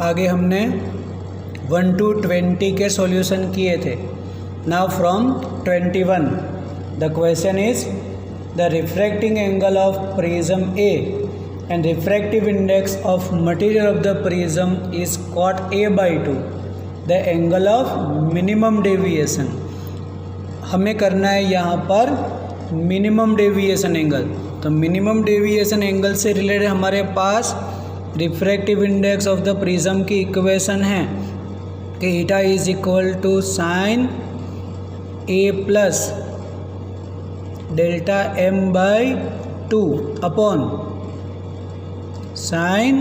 आगे हमने 1 to 20 के सॉल्यूशन किए थे. Now from 21 the question is the refracting angle of prism A and refractive index of material of the prism is cot A/2. The angle of minimum deviation. हमें करना है यहाँ पर मिनिमम डेविएशन एंगल. तो minimum deviation angle से related हमारे पास refractive index of the prism की इक्वेशन है कि eta is equal to sine A plus delta m/2 upon sin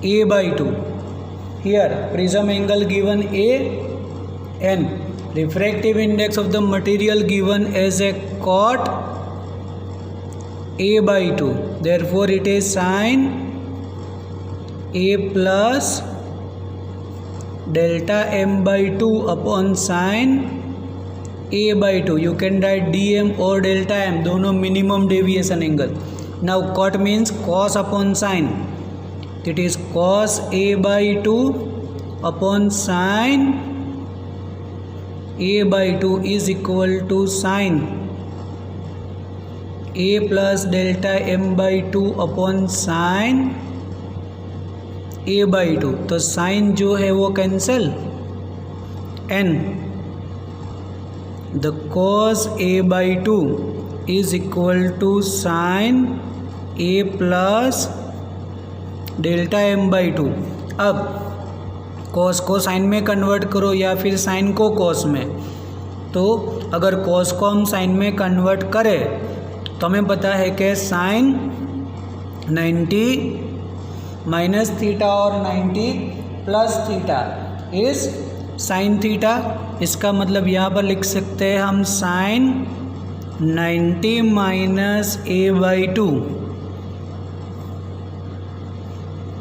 A/2. Here prism angle given A and refractive index of the material given as a cot A/2. Therefore it is sin A plus delta m/2 upon sin A/2. You can write dm or delta m, दोनों minimum deviation angle. Now cot means cos upon sin. It is cos A/2 upon sin A/2 is equal to sin A plus delta m/2 upon sin A/2. तो sin जो है वो cancel n. The cos A/2 is equal to sin A plus delta m/2. अब cos को sin में convert करो या फिर sin को cos में. तो अगर cos को हम sin में कन्वर्ट करें तो हमें पता है कि sin 90 माइनस थीटा और 90 plus theta is sin theta. इसका मतलब यहाँ पर लिख सकते हैं हम sin 90 minus A/2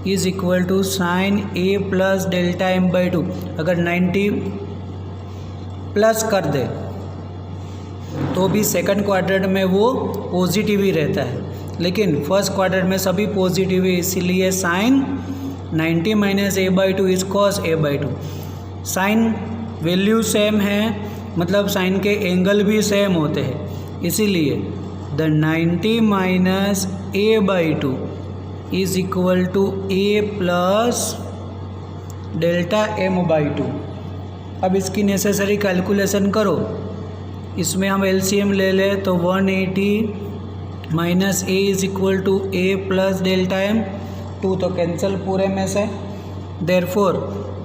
is equal to sine A plus delta m/2. अगर 90 प्लस कर दे तो भी सेकंड क्वाड्रेंट में वो पॉजिटिव ही रहता है, लेकिन फर्स्ट क्वाड्रेंट में सभी पॉजिटिव है, इसीलिए sine 90 minus A/2 is cos A/2. Sine value same है, मतलब साइन के एंगल भी सेम होते हैं, इसीलिए the 90 minus A/2 is equal to A plus delta m/2. अब इसकी नेसेसरी कैलकुलेशन करो. इसमें हम LCM ले लें तो 180 minus A is equal to A plus delta m/2 तो कैंसिल पूरे में से. देयरफॉर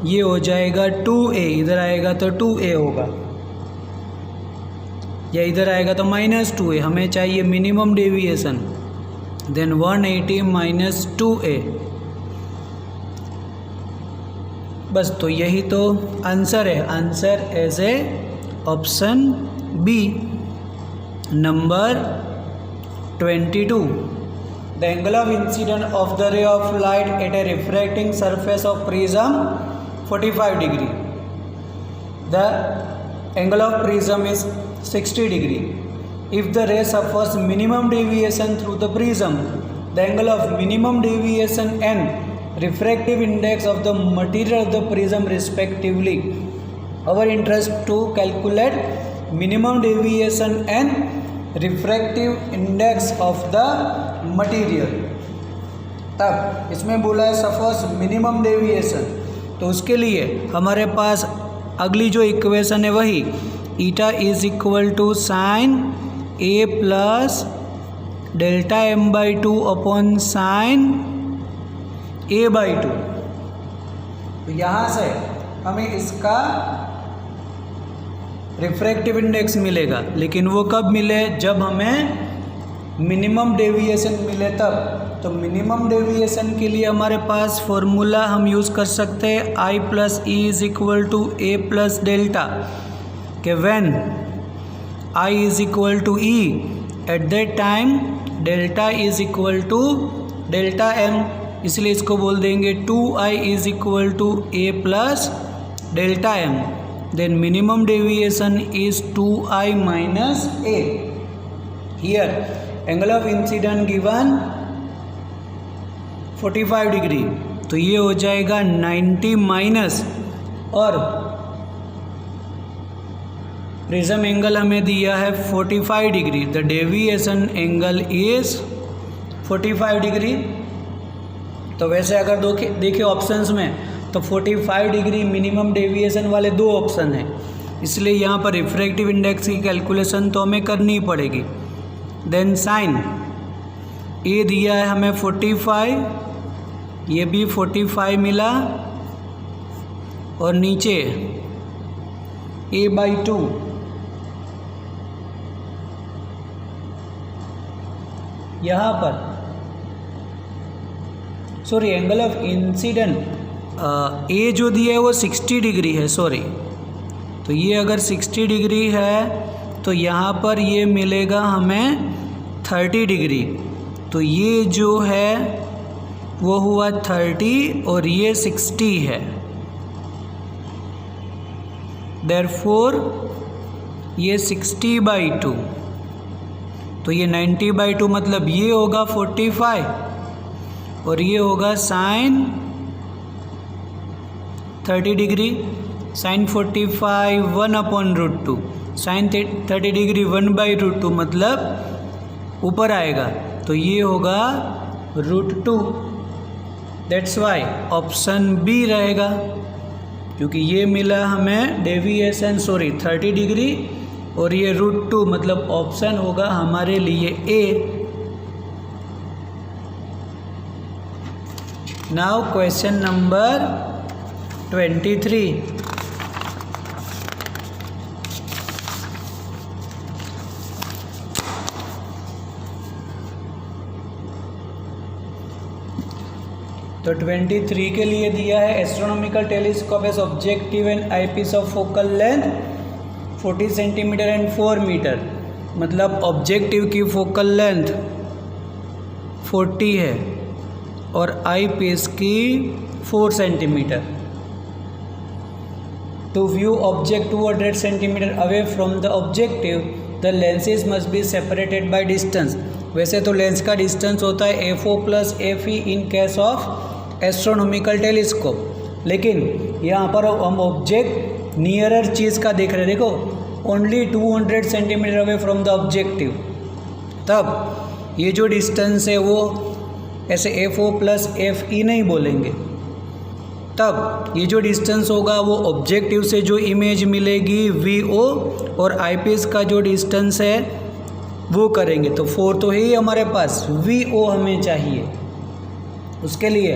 ये हो जाएगा 2A, इधर आएगा तो 2A होगा, या इधर आएगा तो माइनस 2A. हमें चाहिए minimum deviation. Then 180 minus 2A. बस, तो यही तो आंसर है. Answer as a option B number 22. The angle of incident of the ray of light at a refracting surface of prism 45 degree. The angle of prism is 60 degree. If the ray suffers minimum deviation through the prism, the angle of minimum deviation and refractive index of the material of the prism respectively. Our interest to calculate minimum deviation and refractive index of the material. तब इसमें बोला है suffers minimum deviation, तो उसके लिए हमारे पास अगली जो इक्वेशन है वही eta is equal to sine A plus delta m/2 upon sine A/2. तो यहाँ से हमें इसका रिफ्रैक्टिव इंडेक्स मिलेगा, लेकिन वो कब मिले? जब हमें मिनिमम डेविएशन मिले तब. तो मिनिमम डेविएशन के लिए हमारे पास फॉर्मूला हम यूज़ कर सकते हैं I plus E is equal to A plus delta के when I is equal to E, at that time delta is equal to delta m, इसलिए इसको बोल देंगे 2I is equal to A plus delta m. Then minimum deviation is 2I minus A. Here angle of incident given 45 degree. तो ये हो जाएगा 90 minus, और prism angle हमें दिया है 45 degree. The deviation angle is 45 degree. तो वैसे अगर देखिए ऑप्शंस में तो 45 डिग्री मिनिमम डेविएशन वाले दो ऑप्शन हैं, इसलिए यहाँ पर रिफ्रैक्टिव इंडेक्स की कैलकुलेशन तो हमें करनी ही पड़ेगी। देन साइन ए दिया है हमें 45, ये भी 45 मिला, और नीचे a/2 यहाँ पर सॉरी एंगल ऑफ इंसिडेंट ए जो दिया है वो 60 डिग्री है, सॉरी। तो ये अगर 60 डिग्री है तो यहाँ पर ये मिलेगा हमें 30 डिग्री। तो ये जो है वो हुआ 30 और ये 60 है। देयरफॉर ये 60/2, तो ये 90/2 मतलब ये होगा 45 और ये होगा sine 30 degree. Sine 45 1/√2, sine 30 degree 1/√2 मतलब ऊपर आएगा, तो ये होगा √2। दैट्स वाई ऑप्शन बी रहेगा, क्योंकि ये मिला हमें डेविएशन 30 डिग्री और ये √2 मतलब ऑप्शन होगा हमारे लिए ए। Now question number 23। तो 23 के लिए दिया है astronomical telescope as objective and eyepiece of focal length 40 centimetre and 4 metre. मतलब ऑब्जेक्टिव की फोकल लेंथ 40 है और आईपीस की 4 centimetre. To view object 200 centimetre away from the objective the lenses must be separated by distance. वैसे तो lens का distance होता है FO + FE in case of astronomical telescope, लेकिन यहाँ पर हम ऑब्जेक्ट नियरर चीज़ का देख रहे हैं। देखो only 200 centimetre away from the objective, तब ये जो डिस्टेंस है वो ऐसे FO + FE नहीं बोलेंगे। तब ये जो डिस्टेंस होगा वो ऑब्जेक्टिव से जो इमेज मिलेगी VO और आईपीस का जो डिस्टेंस है वो करेंगे। तो 4 तो है ही हमारे पास, VO हमें चाहिए। उसके लिए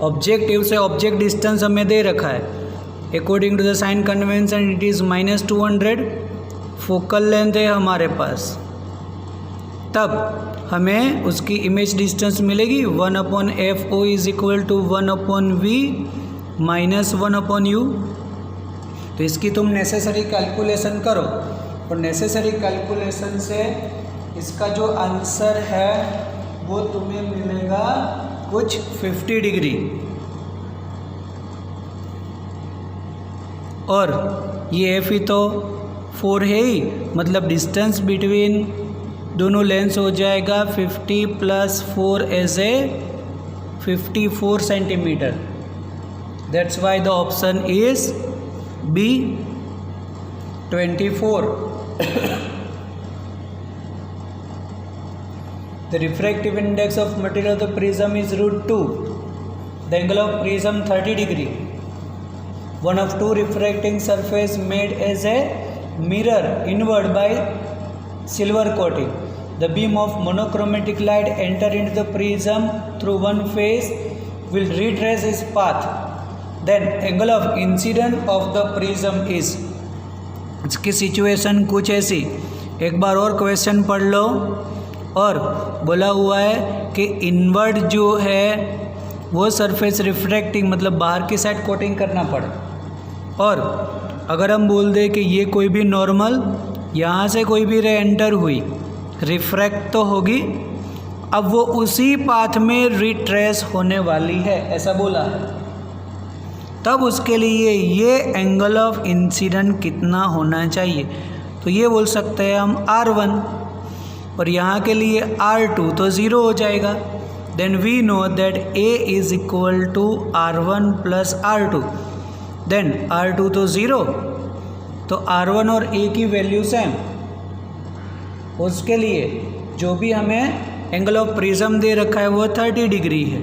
ऑब्जेक्टिव से ऑब्जेक्ट डिस्टेंस हमें दे रखा है according to the sign convention it is -200। Focal length है हमारे पास, तब हमें उसकी इमेज डिस्टेंस मिलेगी 1/FO is equal to 1/V - 1/U। तो इसकी तुम नेसेसरी कैलकुलेशन करो और नेसेसरी कैलकुलेशन से इसका जो आंसर है वो तुम्हें मिलेगा कुछ 50 डिग्री। और ये FE तो 4 है ही, मतलब डिस्टेंस बिटवीन दोनों लेंस हो जाएगा 50 + 4 as a 54 centimetre. That's why the option is B 24। The refractive index of material of the prism is √2. The angle of prism 30 degree. One of two refracting surface made as a mirror inward by silver coating. The beam of monochromatic light enter into the prism through one face will retrace its path. Then angle of incident of the prism is. इसकी situation कुछ ऐसी, एक बार और question पढ़ लो। और बोला हुआ है कि इनवर्ड जो है वो सरफेस रिफ्रैक्टिंग मतलब बाहर की साइड कोटिंग करना पड़े। और अगर हम बोल दें कि ये कोई भी नॉर्मल यहाँ से कोई भी रे एंटर हुई, रिफ्रैक्ट तो होगी, अब वो उसी पाथ में रिट्रेस होने वाली है, ऐसा बोला है। तब उसके लिए ये एंगल ऑफ इंसिडेंट कितना होना चाहिए, तो ये बोल सकते हैं हम R1, और यहाँ के लिए R2 तो 0 हो जाएगा। then we know that A is equal to R1 plus R2. then R2 तो 0, तो R1 और A की वैल्यू सेम। उसके लिए जो भी हमें एंगल ऑफ प्रिज्म दे रखा है वो 30 डिग्री है,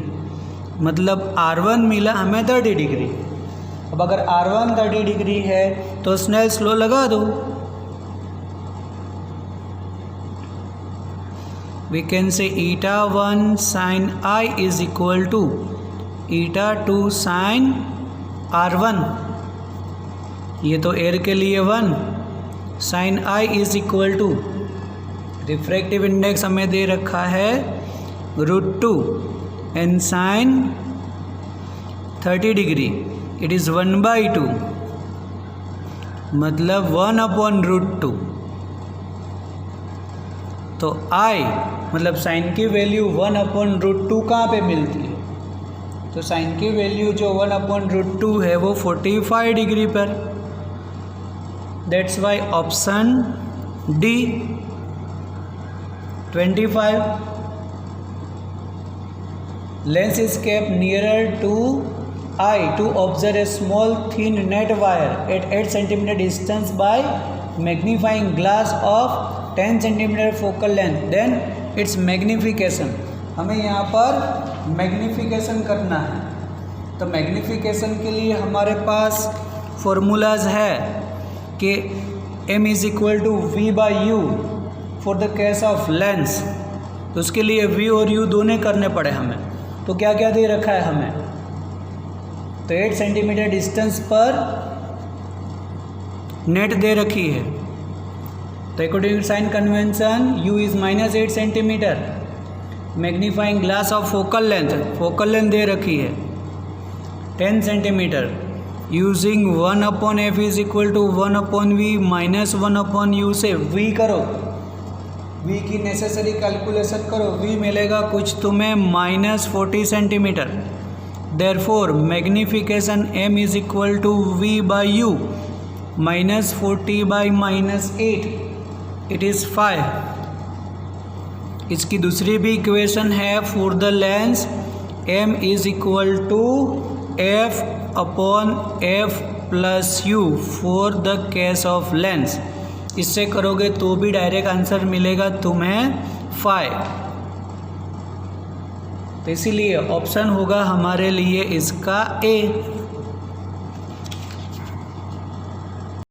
मतलब R1 मिला हमें 30 डिग्री। अब अगर R1 30 डिग्री है तो स्नेल्स लॉ लगा दो। We can say eta 1 sin I is equal to eta 2 sin R1, ये तो एयर के लिए 1, sin I is equal to refractive index हमें दे रखा है √2 and sin 30 degree it is 1/2, मतलब 1/√2। तो I मतलब साइन की वैल्यू 1/√2 कहाँ पे मिलती है? तो साइन की वैल्यू जो 1/√2 है वो 45 डिग्री पर। That's why option D 25। Lens is kept nearer to eye to observe a small thin net wire at 8 centimetre distance by magnifying glass of 10 centimetre focal length, then its magnification. हमें यहाँ पर magnification करना है। तो magnification के लिए हमारे पास formulas है कि m is equal to v/u for the case of lens. तो उसके लिए v और u दोनों करने पड़े हमें। तो क्या क्या दे रखा है हमें? तो 8 सेंटीमीटर डिस्टेंस पर नेट दे रखी है। तो according sign convention u is -8 centimetre. Magnifying glass of focal length दे रखी है 10 centimetre. Using 1/f is equal to 1/v minus 1/u से v करो, v की नेसेसरी कैलकुलेशन करो, v मिलेगा कुछ तुम्हें -40 centimetre. Therefore magnification m is equal to v/u -40 by -8 it is 5। इसकी दूसरी भी इक्वेशन है for the lens m is equal to f/f plus u for the case of lens. इससे करोगे तो भी डायरेक्ट आंसर मिलेगा तुम्हें 5। तो इसीलिए ऑप्शन होगा हमारे लिए इसका A।